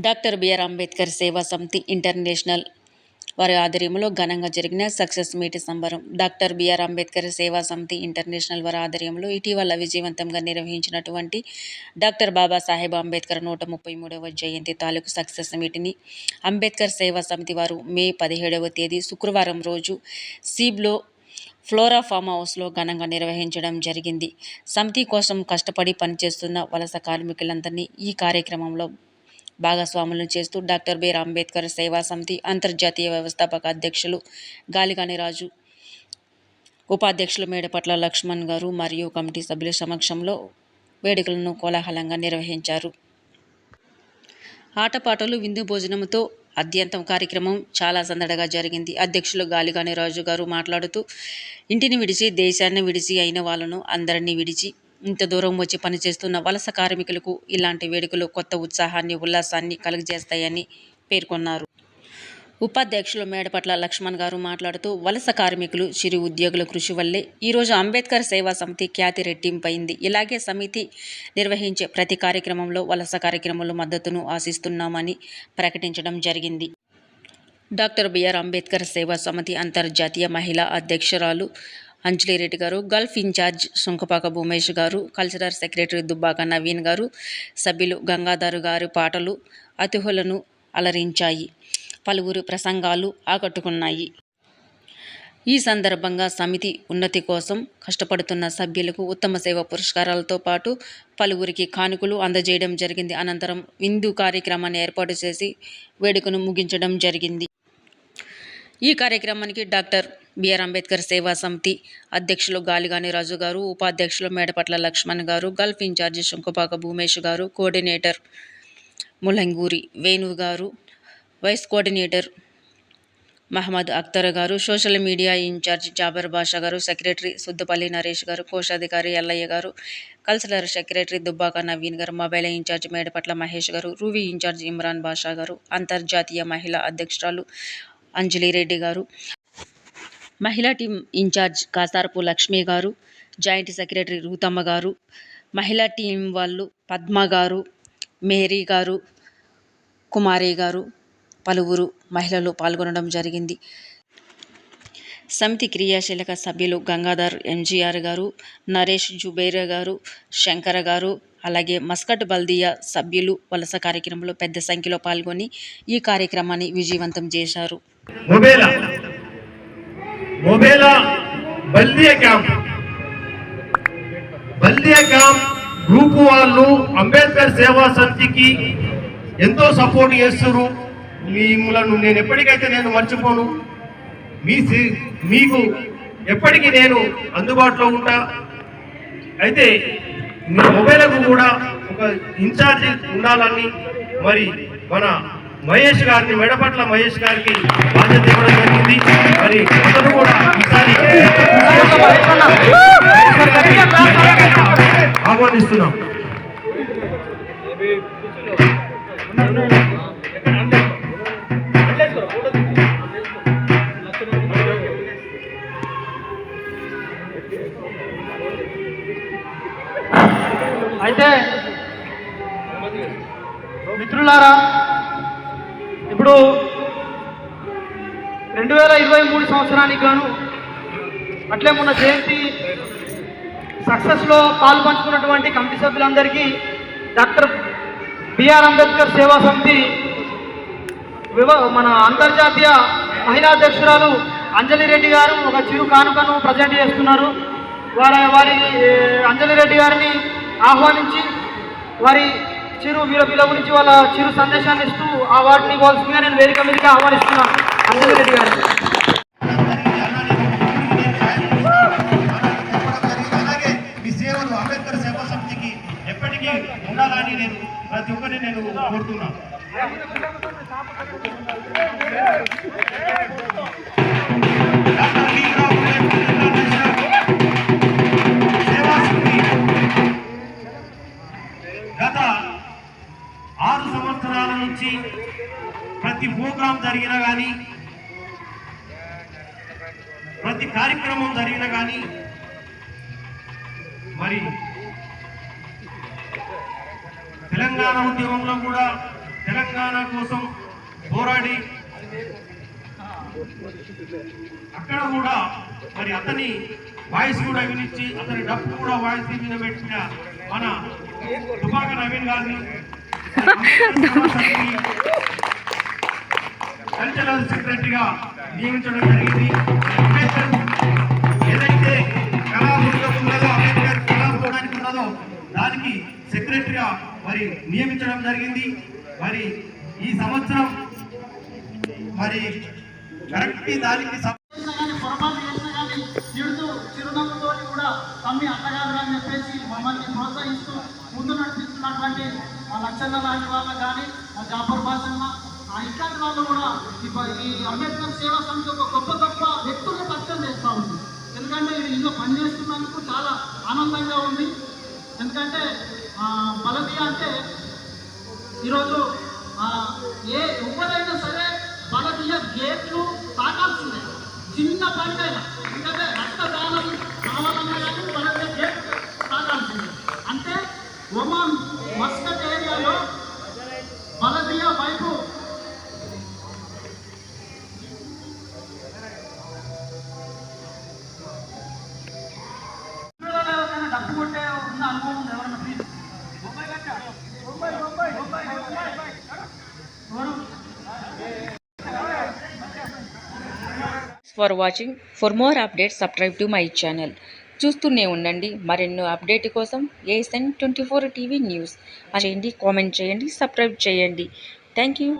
Doctor BR Ambedkar సేవా సమితి international వారి ఆధ్వర్యంలో ఘనంగా జరిగిన సక్సెస్ మీట్ సంబరం. డాక్టర్ బిఆర్ అంబేద్కర్ సేవా సమితి ఇంటర్నేషనల్ వారి ఆధ్వర్యంలో ఇటీవల విజయవంతంగా నిర్వహించినటువంటి డాక్టర్ బాబాసాహెబ్ అంబేద్కర్ 133వ జయంతి తాలూకు సక్సెస్ మీట్ని అంబేద్కర్ సేవా సమితి వారు మే 17వ తేదీ శుక్రవారం రోజు సీబ్లో ఫ్లోరా ఫామ్ హౌస్లో ఘనంగా నిర్వహించడం జరిగింది. సమితి కోసం కష్టపడి పనిచేస్తున్న వలస కార్మికులందరినీ ఈ కార్యక్రమంలో భాగస్వాములను చేస్తూ డాక్టర్ బిఆర్ అంబేద్కర్ సేవా సమితి అంతర్జాతీయ వ్యవస్థాపక అధ్యక్షులు గాలిగాని రాజు, ఉపాధ్యక్షులు మేడపట్ల లక్ష్మణ్ గారు మరియు కమిటీ సభ్యుల సమక్షంలో వేడుకలను కోలాహలంగా నిర్వహించారు. ఆటపాటలు, విందు భోజనంతో అద్యంతం కార్యక్రమం చాలా సందడిగా జరిగింది. అధ్యక్షులు గాలిగాని రాజు గారు మాట్లాడుతూ, ఇంటిని విడిచి దేశాన్ని విడిచి అయిన వాళ్ళను అందరినీ విడిచి ఇంత దూరం వచ్చి పనిచేస్తున్న వలస కార్మికులకు ఇలాంటి వేడుకలు కొత్త ఉత్సాహాన్ని, ఉల్లాసాన్ని కలుగజేస్తాయని పేర్కొన్నారు. ఉపాధ్యక్షులు మేడపట్ల లక్ష్మణ్ గారు మాట్లాడుతూ, వలస కార్మికులు, చిరు ఉద్యోగుల కృషి వల్లే ఈరోజు అంబేద్కర్ సేవా సమితి ఖ్యాతి రెట్టింపైంది. ఇలాగే సమితి నిర్వహించే ప్రతి కార్యక్రమంలో వలస కార్యక్రమాల మద్దతును ఆశిస్తున్నామని ప్రకటించడం జరిగింది. డాక్టర్ బిఆర్ అంబేద్కర్ సేవా సమితి అంతర్జాతీయ మహిళా అధ్యక్షురాలు అంజలి రెడ్డి గారు, గల్ఫ్ ఇన్ఛార్జ్ సుంకపాక భూమేష్ గారు, కల్చరల్ సెక్రటరీ దుబ్బాక నవీన్ గారు, సభ్యులు గంగాధర్ గారి పాటలు అతిథులను అలరించాయి. పలువురు ప్రసంగాలు ఆకట్టుకున్నాయి. ఈ సందర్భంగా సమితి ఉన్నతి కోసం కష్టపడుతున్న సభ్యులకు ఉత్తమ సేవ పురస్కారాలతో పాటు పలువురికి కానుకలు అందజేయడం జరిగింది. అనంతరం విందు కార్యక్రమాన్ని ఏర్పాటు చేసి వేడుకను ముగించడం జరిగింది. ఈ కార్యక్రమానికి డాక్టర్ బిఆర్ అంబేద్కర్ సేవా సమితి అధ్యక్షులు గాలిగాని రాజు గారు, ఉపాధ్యక్షులు మేడపట్ల లక్ష్మణ్ గారు, గల్ఫ్ ఇన్ఛార్జి శంకుపాక భూమేష్ గారు, కోఆర్డినేటర్ ములంగూరి వేణు గారు, వైస్ కోఆర్డినేటర్ మహమ్మద్ అఖ్తర్ గారు, సోషల్ మీడియా ఇన్ఛార్జ్ జాబర్ బాషా గారు, సెక్రటరీ సుద్దపల్లి నరేష్ గారు, కోశాధికారి ఎల్లయ్య గారు, కల్చరల్ సెక్రటరీ దుబ్బాక నవీన్ గారు, మొబైల్ ఇన్ఛార్జ్ మేడపట్ల మహేష్ గారు, రూవీ ఇన్ఛార్జ్ ఇమ్రాన్ బాషా గారు, అంతర్జాతీయ మహిళా అధ్యక్షురాలు అంజలి రెడ్డి గారు, మహిళా టీం ఇన్ఛార్జ్ కాసారపు లక్ష్మి గారు, జాయింట్ సెక్రటరీ రూతమ్మ గారు, మహిళా టీం వాళ్ళు పద్మ గారు, మేరీ గారు, కుమారి గారు, పలువురు మహిళలు పాల్గొనడం జరిగింది. సమితి క్రియాశీలక సభ్యులు గంగాధర్ ఎంజీఆర్ గారు, నరేష్ జుబైర్ గారు, శంకర గారు, అలాగే మస్కట్ బల్దియా సభ్యులు వలస కార్యక్రమంలో పెద్ద సంఖ్యలో పాల్గొని ఈ కార్యక్రమాన్ని విజయవంతం చేశారు. మొబేలా బల్దియా క్యాంప్ గ్రూప్ వాళ్ళు అంబేద్కర్ సేవా సమితికి ఎంతో సపోర్ట్ చేస్తున్నారు. మిమ్మల్ని నేను ఎప్పటికైతే మర్చిపోను. మీకు ఎప్పటికీ నేను అందుబాటులో ఉంటా. అయితే మీ మొబైల్కు కూడా ఒక ఇన్ఛార్జ్ ఉండాలని మరి మన మహేష్ గారిని, మెడపట్ల మహేష్ గారికి బాధ్యత ఇవ్వడం జరిగింది. మరి అతను కూడా ఈసారి ఆహ్వానిస్తున్నాం. అయితే మిత్రులారా, ఇప్పుడు 2023 సంవత్సరానికి గాను అట్లే మొన్న జయంతి సక్సెస్లో పాల్పంచుకున్నటువంటి కమిటీ సభ్యులందరికీ డాక్టర్ బిఆర్ అంబేద్కర్ సేవా సమితి మన అంతర్జాతీయ మహిళా అధ్యక్షురాలు అంజలి రెడ్డి గారు ఒక చిరు కానుకను ప్రజెంట్ చేస్తున్నారు. వారి అంజలి రెడ్డి గారిని ఆహ్వానించి వారి చిరు వీళ్ళ గురించి వాళ్ళ చిరు సందేశాన్ని ఇస్తూ ఆ వాటిని ఇవ్వాల్సిందిగా నేను వేదిక మీదకి ఆహ్వానిస్తున్నాను అంజలి రెడ్డి గారిని. మీ సేవలు అంబేద్కర్ సేవా సమితికి ఎప్పటికీ ఉండాలని నేను ప్రతి ఒక్కరిని నేను కోరుతున్నాను. గత 6 సంవత్సరాల నుంచి ప్రతి ప్రోగ్రాం జరిగినా కానీ ప్రతి కార్యక్రమం జరిగినా కానీ మరి తెలంగాణ ఉద్యమంలో కూడా తెలంగాణ కోసం పోరాడి అక్కడ కూడా మరి అతని వాయిస్ కూడా వినిచ్చి అతని డప్పు కూడా వాయిస్ వినబెట్టిన మన దుబాక నవీన్ గారిని కల్చరల్ సెక్రటరీగా నియమించడం జరిగింది. ఏదైతే కళాభవనం ఉన్నదో అంబేద్కర్ కళాభవనానికి ఉన్నదో దానికి సెక్రటరీగా మరి నియమించడం జరిగింది. మరి ఈ సంవత్సరం మరి కరెక్ట్ దానికి పొరపాటు చేసినా కానీ తిడుతూ చిరునవ్వుతో కూడా తమ్మి అత్తగారు అని చెప్పేసి మమ్మల్ని ప్రోత్సహిస్తూ ముందు నడిపిస్తున్నటువంటి ఆ లక్షణ లాంటి వాళ్ళ కానీ ఆ జాఫర్ బాసన్న ఇట్లాంటి వాళ్ళు కూడా ఈ అంబేద్కర్ సేవా సమితి ఒక గొప్ప గొప్ప వ్యక్తులను పరిచయం చేస్తూ ఉంది. ఎందుకంటే ఇది ఇంట్లో పనిచేస్తున్నందుకు చాలా ఆనందంగా ఉంది. ఎందుకంటే బలదీయ అంటే ఈరోజు ఎవరైనా సరే బలదీయ గేట్లు తాకాల్సిందే, చిన్న పనికైనా. ఎందుకంటే రక్తదానం కావాలన్నా కానీ బలదీయ గేట్ తాకాల్సిందే. అంటే ఒమాన్ మస్కట్ ఏరియాలో బలదీయ వైపు డబ్బు కొట్టే ఉన్న అనుభవం ఉంది ఎవరన్నా please for watching. For more updates subscribe to my channel. చూస్తూనే ఉండండి మరెన్నో అప్డేట్ కోసం ASN 24 టీవీ న్యూస్ చేయండి, కామెంట్ చేయండి, సబ్స్క్రైబ్ చేయండి. Thank you.